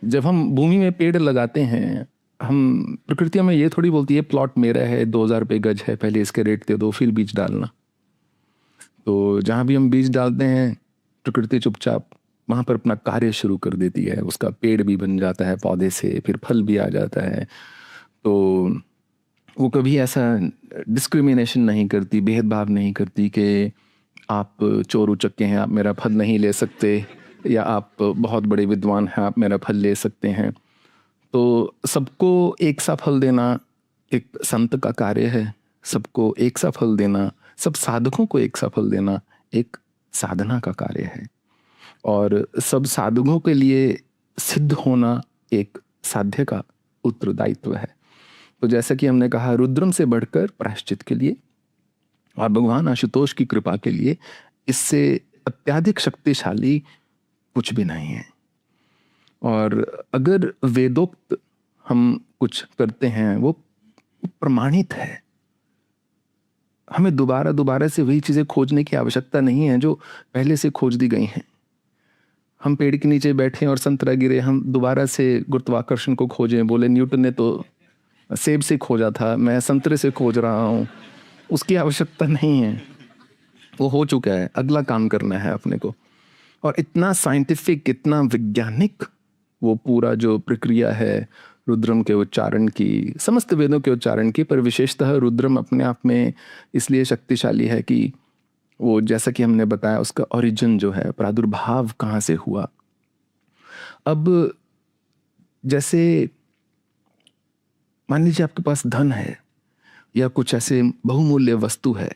जब हम भूमि में पेड़ लगाते हैं, हम प्रकृति हमें ये थोड़ी बोलती है प्लॉट मेरा है, 2,000 रुपये गज है, पहले इसके रेट दे दो फिर बीज डालना। तो जहाँ भी हम बीज डालते हैं, प्रकृति चुपचाप वहाँ पर अपना कार्य शुरू कर देती है। उसका पेड़ भी बन जाता है पौधे से, फिर फल भी आ जाता है। तो वो कभी ऐसा डिस्क्रिमिनेशन नहीं करती, भेदभाव नहीं करती कि आप चोर उचक्के हैं, आप मेरा फल नहीं ले सकते, या आप बहुत बड़े विद्वान हैं, आप मेरा फल ले सकते हैं। तो सबको एक सा फल देना एक संत का कार्य है। सबको एक सा फल देना, सब साधकों को एक सा फल देना एक साधना का कार्य है। और सब साधकों के लिए सिद्ध होना एक साध्य का उत्तरदायित्व है। तो जैसा कि हमने कहा, रुद्रम से बढ़कर प्रायश्चित के लिए और भगवान आशुतोष की कृपा के लिए इससे अत्यधिक शक्तिशाली कुछ भी नहीं है। और अगर वेदोक्त हम कुछ करते हैं वो प्रमाणित है। हमें दोबारा दोबारा से वही चीज़ें खोजने की आवश्यकता नहीं है जो पहले से खोज दी गई हैं। हम पेड़ के नीचे बैठे और संतरा गिरे, हम दोबारा से गुरुत्वाकर्षण को खोजें, बोले न्यूटन ने तो सेब से खोजा था, मैं संतरे से खोज रहा हूँ, उसकी आवश्यकता नहीं है। वो हो चुका है, अगला काम करना है अपने को। और इतना साइंटिफिक, इतना वैज्ञानिक वो पूरा जो प्रक्रिया है रुद्रम के उच्चारण की, समस्त वेदों के उच्चारण की, पर विशेषतः रुद्रम अपने आप में इसलिए शक्तिशाली है कि वो, जैसा कि हमने बताया, उसका ओरिजिन जो है, प्रादुर्भाव कहाँ से हुआ। अब जैसे मान लीजिए आपके पास धन है, या कुछ ऐसे बहुमूल्य वस्तु है,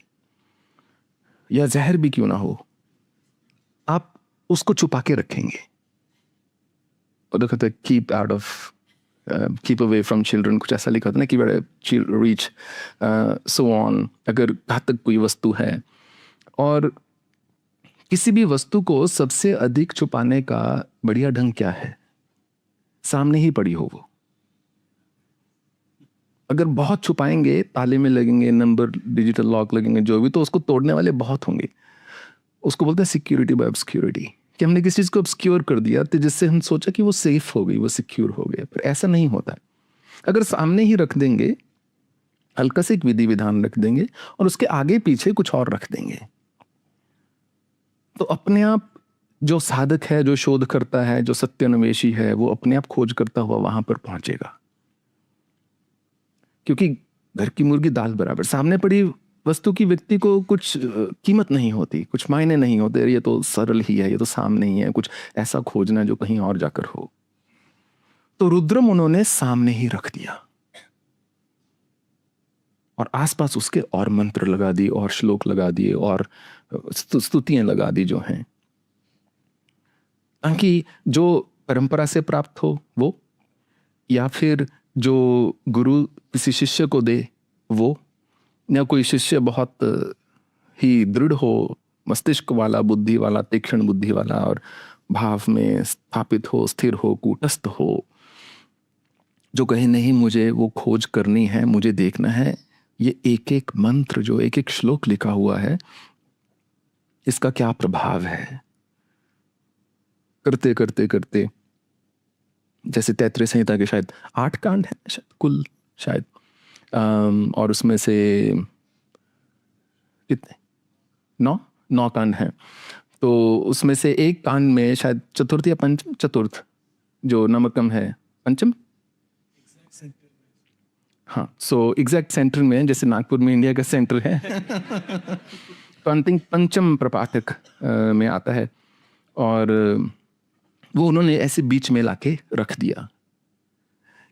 या जहर भी क्यों ना हो, आप उसको छुपा के रखेंगे। और देखो तो कीप अवे फ्रॉम चिल्ड्रन, कुछ ऐसा लिखा था ना कि रीच सो ऑन। अगर घातक कोई वस्तु है, और किसी भी वस्तु को सबसे अधिक छुपाने का बढ़िया ढंग क्या है? सामने ही पड़ी हो वो। अगर बहुत छुपाएंगे, ताले में लगेंगे, नंबर, डिजिटल लॉक लगेंगे, जो भी, तो उसको तोड़ने वाले बहुत होंगे। उसको बोलते हैं सिक्योरिटी बाय ऑब्सक्योरिटी, कि हमने किसी चीज़ को ऑब्सक्योर कर दिया तो जिससे हम सोचा कि वो सेफ हो गई, वो सिक्योर हो गया, पर ऐसा नहीं होता है। अगर सामने ही रख देंगे, हल्का से एक विधि विधान रख देंगे और उसके आगे पीछे कुछ और रख देंगे, तो अपने आप जो साधक है, जो शोध करता है, जो सत्यान्वेषी है, वो अपने आप खोज करता हुआ वहां पर पहुंचेगा। क्योंकि घर की मुर्गी दाल बराबर, सामने पड़ी वस्तु की व्यक्ति को कुछ कीमत नहीं होती, कुछ मायने नहीं होते। ये तो सरल ही है, ये तो सामने ही है, कुछ ऐसा खोजना जो कहीं और जाकर हो। तो रुद्रम उन्होंने सामने ही रख दिया और आसपास उसके और मंत्र लगा दिए, और श्लोक लगा दिए, और स्तुतियां लगा दी जो हैं, ताकि जो परंपरा से प्राप्त हो वो, या फिर जो गुरु किसी शिष्य को दे वो, या कोई शिष्य बहुत ही दृढ़ हो, मस्तिष्क वाला, बुद्धि वाला, तीक्ष्ण बुद्धि वाला, और भाव में स्थापित हो, स्थिर हो, कूटस्थ हो, जो कहे नहीं मुझे वो खोज करनी है, मुझे देखना है ये एक एक मंत्र, जो एक एक श्लोक लिखा हुआ है, इसका क्या प्रभाव है। करते करते करते, जैसे तैत्तिरीय संहिता के शायद 8 कांड हैं शायद कुल, शायद, और उसमें से कितने, 9 कांड हैं। तो उसमें से एक कांड में शायद चतुर्थ या पंचम, चतुर्थ जो नमकम है, पंचम, हाँ, सो एग्जैक्ट सेंटर में, जैसे नागपुर में इंडिया का सेंटर है तो आई थिंक पंचम प्रपाठक में आता है, और वो उन्होंने ऐसे बीच में लाके रख दिया।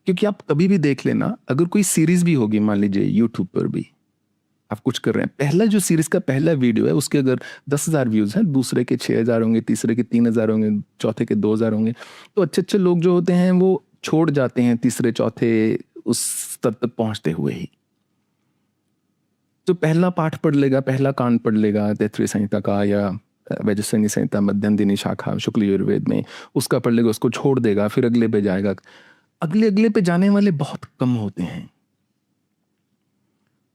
क्योंकि आप कभी भी देख लेना, अगर कोई सीरीज भी होगी, मान लीजिए यूट्यूब पर भी आप कुछ कर रहे हैं, पहला जो सीरीज का पहला वीडियो है उसके अगर 10,000 व्यूज हैं, दूसरे के 6,000 होंगे, तीसरे के 3,000 होंगे, चौथे के 2,000 होंगे, तो अच्छे अच्छे लोग जो होते हैं वो छोड़ जाते हैं तीसरे चौथे उस स्तर तक पहुंचते हुए ही। तो पहला पाठ पढ़ लेगा, पहला कांड पढ़ लेगा तैत्तिरीय संहिता का, या वैजयंती संहिता मध्यंदिनी शाखा शुक्ल यजुर्वेद में, उसका पढ़ लेगा, उसको छोड़ देगा, फिर अगले पे जाएगा। अगले अगले पे जाने वाले बहुत कम होते हैं।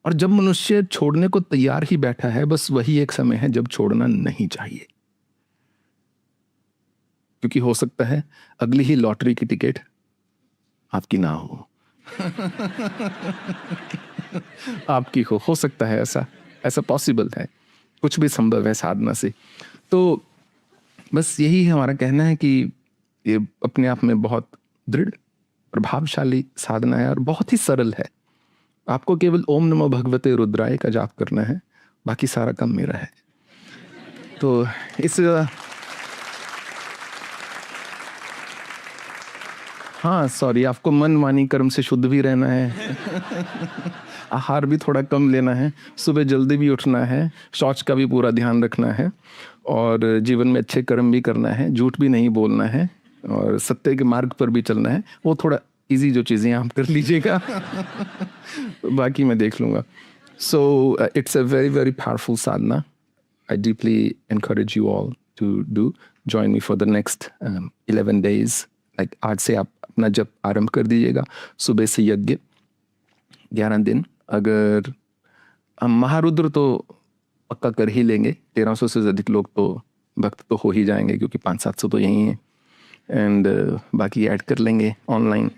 और जब मनुष्य छोड़ने को तैयार ही बैठा है, बस वही एक समय है जब छोड़ना नहीं चाहिए। क्योंकि हो सकता है अगली ही लॉटरी की टिकट आपकी ना हो। आपकी हो सकता है, ऐसा ऐसा पॉसिबल है, कुछ भी संभव है साधना से। तो बस यही हमारा कहना है कि ये अपने आप में बहुत दृढ़ प्रभावशाली साधना है और बहुत ही सरल है। आपको केवल ओम नमो भगवते रुद्राय का जाप करना है, बाकी सारा काम मेरा है। तो इस हाँ सॉरी, आपको मन वाणी कर्म से शुद्ध भी रहना है। आहार भी थोड़ा कम लेना है, सुबह जल्दी भी उठना है, शौच का भी पूरा ध्यान रखना है और जीवन में अच्छे कर्म भी करना है, झूठ भी नहीं बोलना है और सत्य के मार्ग पर भी चलना है। वो थोड़ा इजी जो चीज़ें आप कर लीजिएगा। बाकी मैं देख लूँगा। So it's a very very powerful Sadhana. I deeply encourage you all to join me for the next 11 days. Like आज से आप अपना जप आरंभ कर दीजिएगा, सुबह से यज्ञ 11 दिन। अगर हम महारुद्र तो पक्का कर ही लेंगे, 1300 से अधिक लोग तो भक्त तो हो ही जाएंगे, क्योंकि 500-700 तो यही हैं, एंड बाकी ऐड कर लेंगे ऑनलाइन।